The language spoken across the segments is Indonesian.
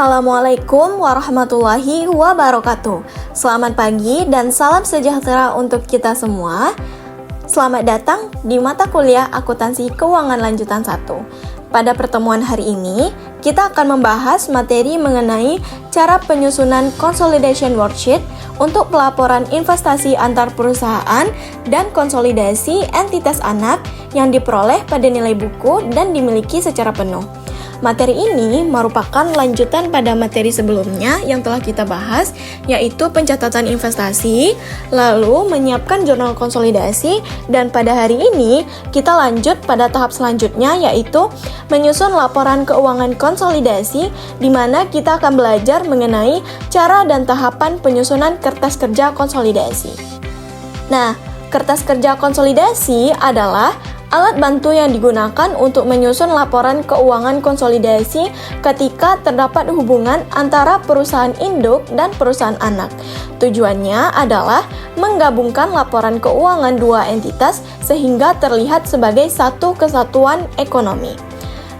Assalamualaikum warahmatullahi wabarakatuh. Selamat pagi dan salam sejahtera untuk kita semua. Selamat datang di mata kuliah Akuntansi Keuangan Lanjutan 1. Pada pertemuan hari ini, kita akan membahas materi mengenai cara penyusunan consolidation worksheet untuk pelaporan investasi antar perusahaan dan konsolidasi entitas anak yang diperoleh pada nilai buku dan dimiliki secara penuh. Materi ini merupakan lanjutan pada materi sebelumnya yang telah kita bahas, yaitu pencatatan investasi, lalu menyiapkan jurnal konsolidasi, dan pada hari ini kita lanjut pada tahap selanjutnya, yaitu menyusun laporan keuangan konsolidasi, di mana kita akan belajar mengenai cara dan tahapan penyusunan kertas kerja konsolidasi. Nah, kertas kerja konsolidasi adalah alat bantu yang digunakan untuk menyusun laporan keuangan konsolidasi ketika terdapat hubungan antara perusahaan induk dan perusahaan anak. Tujuannya adalah menggabungkan laporan keuangan dua entitas sehingga terlihat sebagai satu kesatuan ekonomi.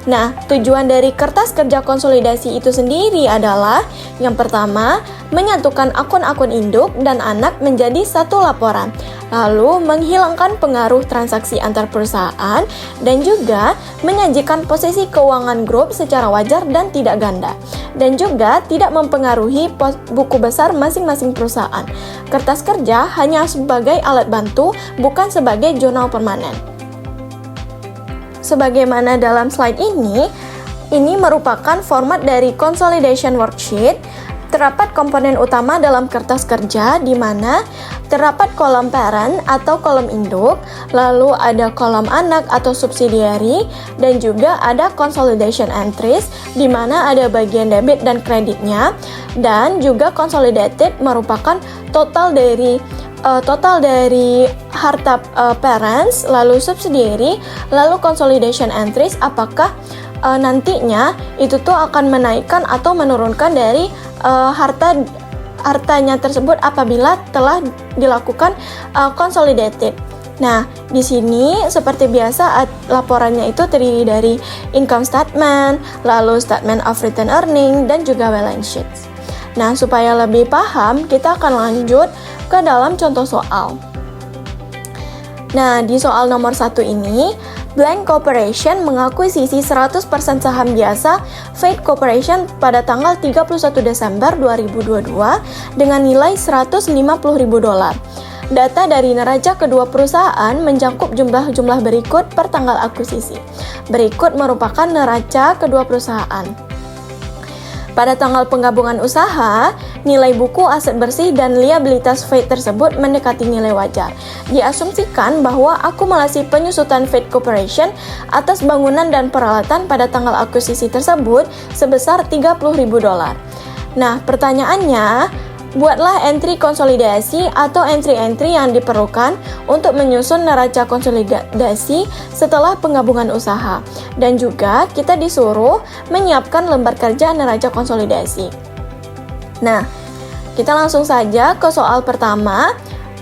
Nah, tujuan dari kertas kerja konsolidasi itu sendiri adalah yang pertama, menyatukan akun-akun induk dan anak menjadi satu laporan, lalu menghilangkan pengaruh transaksi antar perusahaan, dan juga menyajikan posisi keuangan grup secara wajar dan tidak ganda, dan juga tidak mempengaruhi buku besar masing-masing perusahaan. Kertas kerja hanya sebagai alat bantu, bukan sebagai jurnal permanen. Sebagaimana dalam slide ini merupakan format dari consolidation worksheet. Terdapat komponen utama dalam kertas kerja di mana terdapat kolom parent atau kolom induk, lalu ada kolom anak atau subsidiary, dan juga ada consolidation entries di mana ada bagian debit dan kreditnya, dan juga consolidated merupakan total dari harta parents, lalu subsidiary, lalu consolidation entries apakah nantinya itu tuh akan menaikkan atau menurunkan dari hartanya tersebut apabila telah dilakukan consolidated. Nah, di sini seperti biasa laporannya itu terdiri dari income statement, lalu statement of return earning, dan juga balance sheet. Nah, supaya lebih paham, kita akan lanjut ke dalam contoh soal. Nah, di soal nomor 1 ini, Blank Corporation mengakuisisi 100% saham biasa Fate Corporation pada tanggal 31 Desember 2022 dengan nilai $150.000. Data dari neraca kedua perusahaan mencakup jumlah-jumlah berikut per tanggal akuisisi. Berikut merupakan neraca kedua perusahaan. Pada tanggal penggabungan usaha, nilai buku aset bersih dan liabilitas Fate tersebut mendekati nilai wajar. Diasumsikan bahwa akumulasi penyusutan Fate Corporation atas bangunan dan peralatan pada tanggal akuisisi tersebut sebesar $30.000. Nah, pertanyaannya, buatlah entry konsolidasi atau entry-entry yang diperlukan untuk menyusun neraca konsolidasi setelah penggabungan usaha. Dan juga kita disuruh menyiapkan lembar kerja neraca konsolidasi. Nah, kita langsung saja ke soal pertama.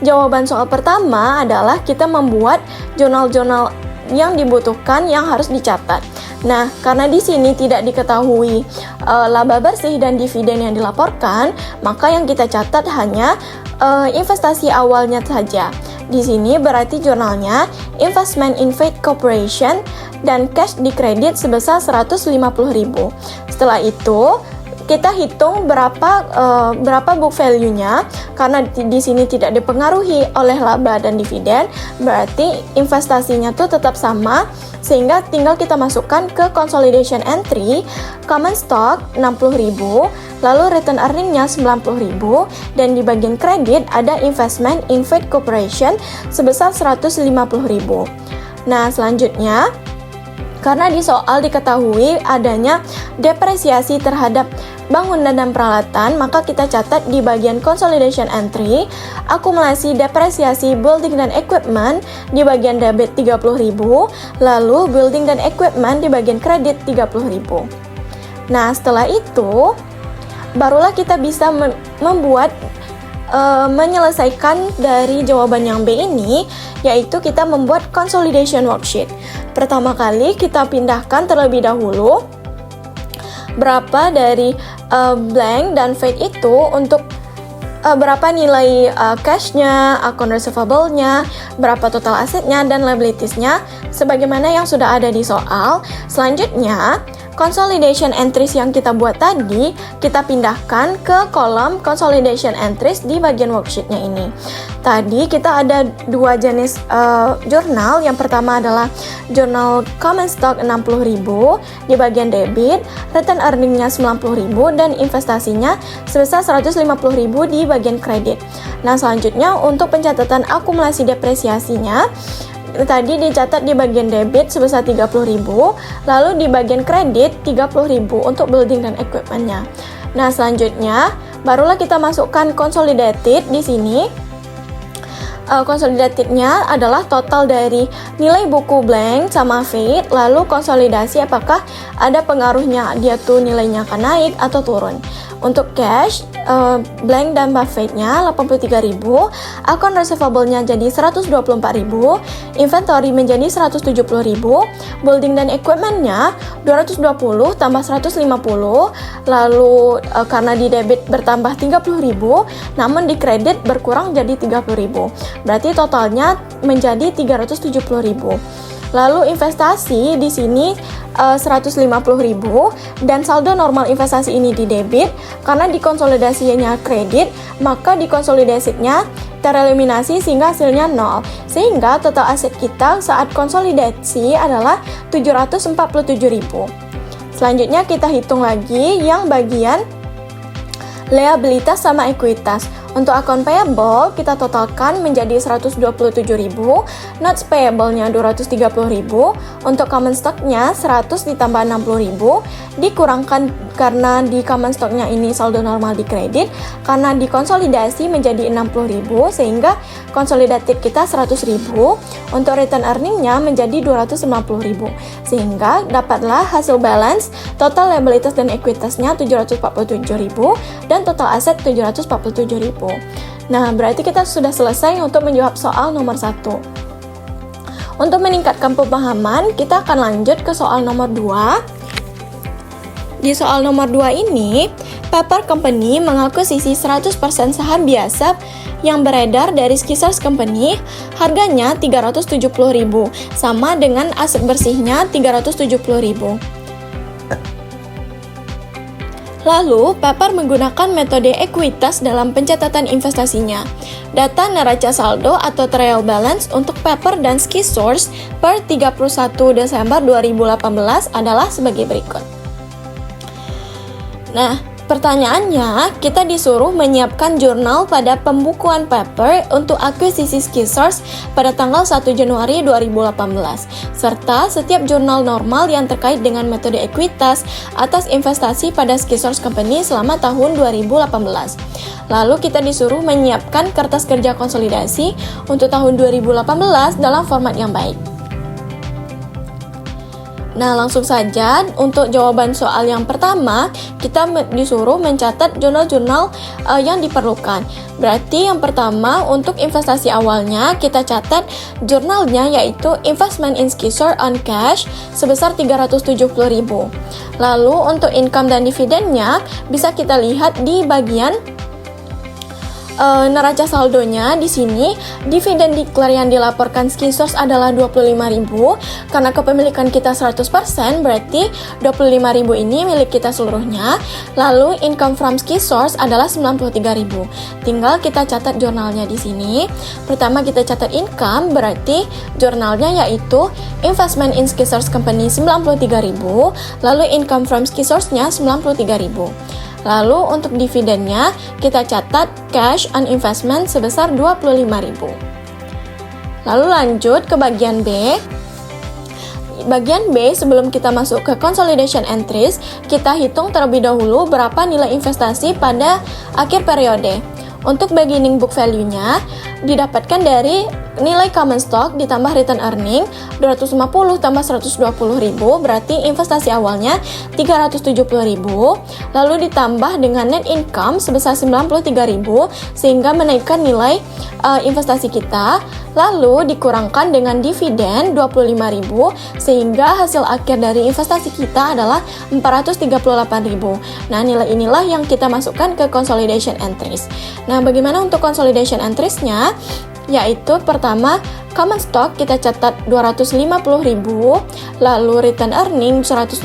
Jawaban soal pertama adalah kita membuat jurnal-jurnal yang dibutuhkan yang harus dicatat. Nah, karena di sini tidak diketahui laba bersih dan dividen yang dilaporkan, maka yang kita catat hanya investasi awalnya saja. Di sini berarti jurnalnya investment in Fate Corporation dan cash di kredit sebesar $150.000. Setelah itu kita hitung berapa book value-nya. Karena di sini tidak dipengaruhi oleh laba dan dividen, berarti investasinya tuh tetap sama, sehingga tinggal kita masukkan ke consolidation entry, common stock $60.000, lalu return earning-nya $90.000, dan di bagian kredit ada investment in Fate Corporation sebesar $150.000. Nah, selanjutnya, karena di soal diketahui adanya depresiasi terhadap bangunan dan peralatan, maka kita catat di bagian consolidation entry, akumulasi depresiasi building dan equipment di bagian debit $30.000, lalu building dan equipment di bagian kredit $30.000. Nah, setelah itu, barulah kita bisa menyelesaikan dari jawaban yang B ini, yaitu kita membuat consolidation worksheet. Pertama kali kita pindahkan terlebih dahulu berapa dari blank dan fate itu untuk berapa nilai cash-nya, account receivable-nya, berapa total asetnya, dan liabilities-nya, sebagaimana yang sudah ada di soal. Selanjutnya, consolidation entries yang kita buat tadi, kita pindahkan ke kolom consolidation entries di bagian worksheet-nya ini. Tadi kita ada dua jenis jurnal. Yang pertama adalah jurnal common stock 60.000 di bagian debit, return earning-nya 90.000 dan investasinya sebesar 150.000 di bagian kredit. Nah, selanjutnya untuk pencatatan akumulasi depresiasinya tadi dicatat di bagian debit sebesar 30.000, lalu di bagian kredit 30.000 untuk building dan equipment-nya. Nah, selanjutnya barulah kita masukkan consolidated di sini. Consolidated-nya adalah total dari nilai buku blank sama fate, lalu konsolidasi apakah ada pengaruhnya dia tuh nilainya akan naik atau turun. Untuk cash, blank dan fate-nya 83.000, account receivable-nya jadi 124.000, inventory menjadi 170.000, building dan equipment-nya 220 tambah 150, lalu karena di debit bertambah 30.000, namun di kredit berkurang jadi 30.000. Berarti totalnya menjadi 370.000. Lalu investasi di sini 150.000 dan saldo normal investasi ini di debit karena dikonsolidasinya kredit, maka dikonsolidasinya tereliminasi sehingga hasilnya 0. Sehingga total aset kita saat konsolidasi adalah 747.000. Selanjutnya kita hitung lagi yang bagian liabilitas sama ekuitas. Untuk account payable kita totalkan menjadi 127.000, notes payable-nya 230.000, untuk common stock-nya 100 ditambah 60.000, dikurangkan karena di common stock-nya ini saldo normal di kredit, karena dikonsolidasi menjadi 60.000 sehingga consolidated kita 100.000, untuk return earning-nya menjadi 290.000, sehingga dapatlah hasil balance total liabilitas dan ekuitasnya 747.000 dan total aset 747.000. Nah, berarti kita sudah selesai untuk menjawab soal nomor 1. Untuk meningkatkan pemahaman, kita akan lanjut ke soal nomor 2. Di soal nomor 2 ini, Paper Company mengakuisisi 100% saham biasa yang beredar dari Skisars Company, harganya 370.000, sama dengan aset bersihnya 370.000. Lalu, Paper menggunakan metode ekuitas dalam pencatatan investasinya. Data neraca saldo atau trial balance untuk Paper dan Skisars per 31 Desember 2018 adalah sebagai berikut. Nah, pertanyaannya, kita disuruh menyiapkan jurnal pada pembukuan Paper untuk akuisisi Skisars pada tanggal 1 Januari 2018, serta setiap jurnal normal yang terkait dengan metode ekuitas atas investasi pada Skisars Company selama tahun 2018. Lalu kita disuruh menyiapkan kertas kerja konsolidasi untuk tahun 2018 dalam format yang baik. Nah, langsung saja untuk jawaban soal yang pertama, kita disuruh mencatat jurnal-jurnal yang diperlukan. Berarti yang pertama, untuk investasi awalnya, kita catat jurnalnya yaitu Investment in Skisars on Cash sebesar 370.000. Lalu untuk income dan dividennya, bisa kita lihat di bagian neraca saldonya. Di sini dividen declare yang dilaporkan Skisars adalah 25.000 karena kepemilikan kita 100%, berarti 25.000 ini milik kita seluruhnya. Lalu income from Skisars adalah 93.000. Tinggal kita catat jurnalnya di sini. Pertama kita catat income, berarti jurnalnya yaitu Investment in Skisars Company 93.000, lalu income from Skisars-nya 93.000. Lalu untuk dividennya, kita catat cash on investment sebesar 25.000. Lalu lanjut ke bagian B. Bagian B, sebelum kita masuk ke consolidation entries, kita hitung terlebih dahulu berapa nilai investasi pada akhir periode. Untuk beginning book value-nya didapatkan dari nilai common stock ditambah return earning 250 tambah 120.000, berarti investasi awalnya 370.000, lalu ditambah dengan net income sebesar 93.000 sehingga menaikkan nilai investasi kita, lalu dikurangkan dengan dividen 25.000 sehingga hasil akhir dari investasi kita adalah 438.000. Nah, nilai inilah yang kita masukkan ke consolidation entries. Nah, bagaimana untuk consolidation entries-nya? Yaitu pertama, common stock kita catat 250.000, lalu return earning 120.000,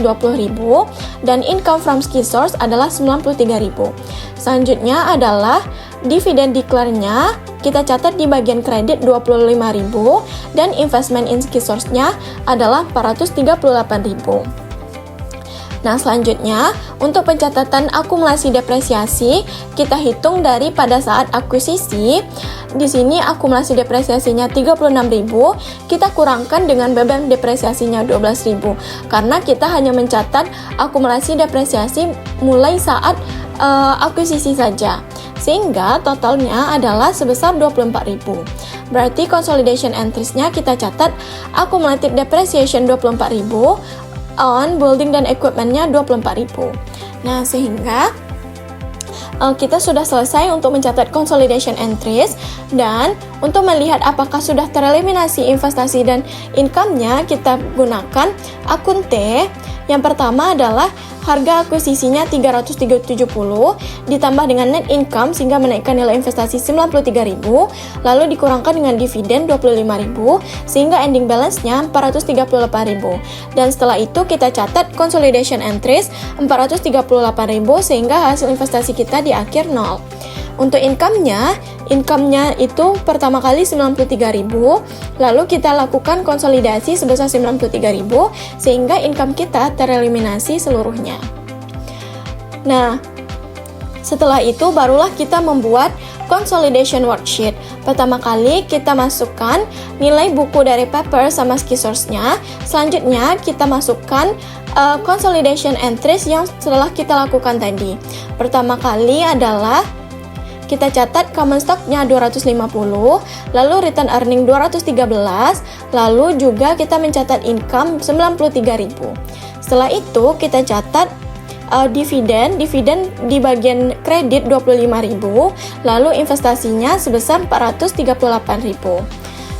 dan income from key source adalah 93.000. Selanjutnya adalah dividen declare-nya kita catat di bagian kredit 25.000 dan investment in key source-nya adalah 438.000. Nah, selanjutnya untuk pencatatan akumulasi depresiasi kita hitung dari pada saat akuisisi. Di sini akumulasi depresiasinya 36.000, kita kurangkan dengan beban depresiasinya 12.000 karena kita hanya mencatat akumulasi depresiasi mulai saat akuisisi saja. Sehingga totalnya adalah sebesar 24.000. Berarti consolidation entries-nya kita catat accumulated depreciation 24.000, on building dan equipment-nya 24.000. Nah, sehingga kita sudah selesai untuk mencatat consolidation entries, dan untuk melihat apakah sudah tereliminasi investasi dan income-nya kita gunakan akun T. Yang pertama adalah harga akuisisinya 370 ditambah dengan net income sehingga menaikkan nilai investasi 93.000, lalu dikurangkan dengan dividen 25.000 sehingga ending balance-nya 438.000. Dan setelah itu kita catat consolidation entries 438.000 sehingga hasil investasi kita di akhir 0. Untuk income-nya itu pertama kali 93.000, lalu kita lakukan konsolidasi sebesar 93.000 sehingga income kita tereliminasi seluruhnya. Nah, setelah itu barulah kita membuat consolidation worksheet. Pertama kali kita masukkan nilai buku dari paper sama key source-nya. Selanjutnya kita masukkan consolidation entries yang setelah kita lakukan tadi. Pertama kali adalah kita catat common stock-nya 250, lalu return earning 213, lalu juga kita mencatat income 93.000. Setelah itu kita catat dividen di bagian kredit 25.000, lalu investasinya sebesar 438.000.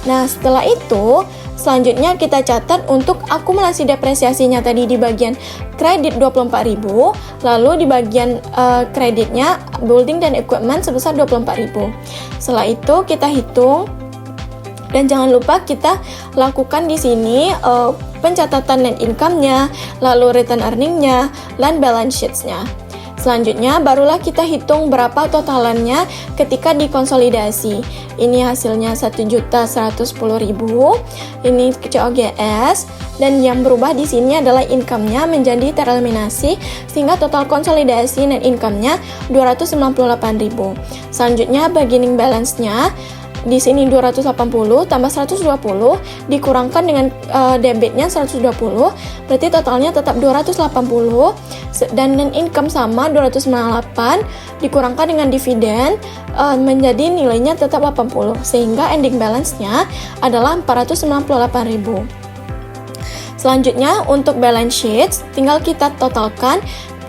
Nah, setelah itu selanjutnya kita catat untuk akumulasi depresiasinya tadi di bagian kredit 24.000, lalu di bagian kreditnya building dan equipment sebesar 24.000. Setelah itu kita hitung, dan jangan lupa kita lakukan di sini pencatatan net income-nya, lalu return earning-nya, dan balance sheets-nya. Selanjutnya barulah kita hitung berapa totalannya ketika dikonsolidasi. Ini hasilnya 1.110.000. Ini COGS, dan yang berubah di sini adalah income-nya menjadi tereliminasi sehingga total konsolidasi net income-nya 298.000. Selanjutnya beginning balance-nya di sini 280 tambah 120 dikurangkan dengan debitnya 120, berarti totalnya tetap 280, dan net income sama 298 dikurangkan dengan dividen menjadi nilainya tetap 80, sehingga ending balance-nya adalah 498.000. Selanjutnya untuk balance sheet tinggal kita totalkan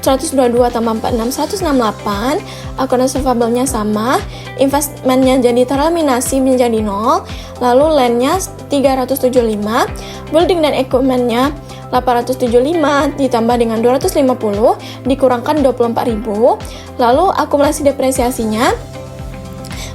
122 tambah 46, 168, akun receivable-nya sama, investment-nya jadi tereliminasi menjadi 0, lalu land-nya 375, building dan equipment-nya 875 ditambah dengan 250 dikurangkan 24.000, lalu akumulasi depresiasinya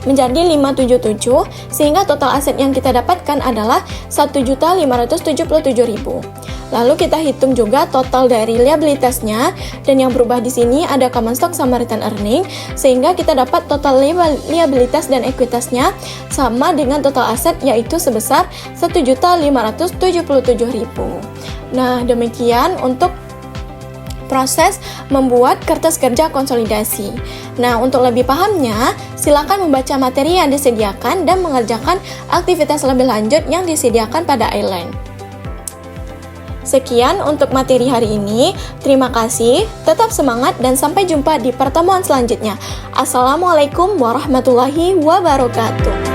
menjadi 577 sehingga total aset yang kita dapatkan adalah 1.577.000. Lalu kita hitung juga total dari liabilitasnya, dan yang berubah di sini ada common stock sama return earning sehingga kita dapat total liabilitas dan ekuitasnya sama dengan total aset yaitu sebesar 1.577.000. Nah, demikian untuk proses membuat kertas kerja konsolidasi. Nah, untuk lebih pahamnya, silakan membaca materi yang disediakan dan mengerjakan aktivitas lebih lanjut yang disediakan pada Island. Sekian untuk materi hari ini. Terima kasih, tetap semangat dan sampai jumpa di pertemuan selanjutnya. Assalamualaikum warahmatullahi wabarakatuh.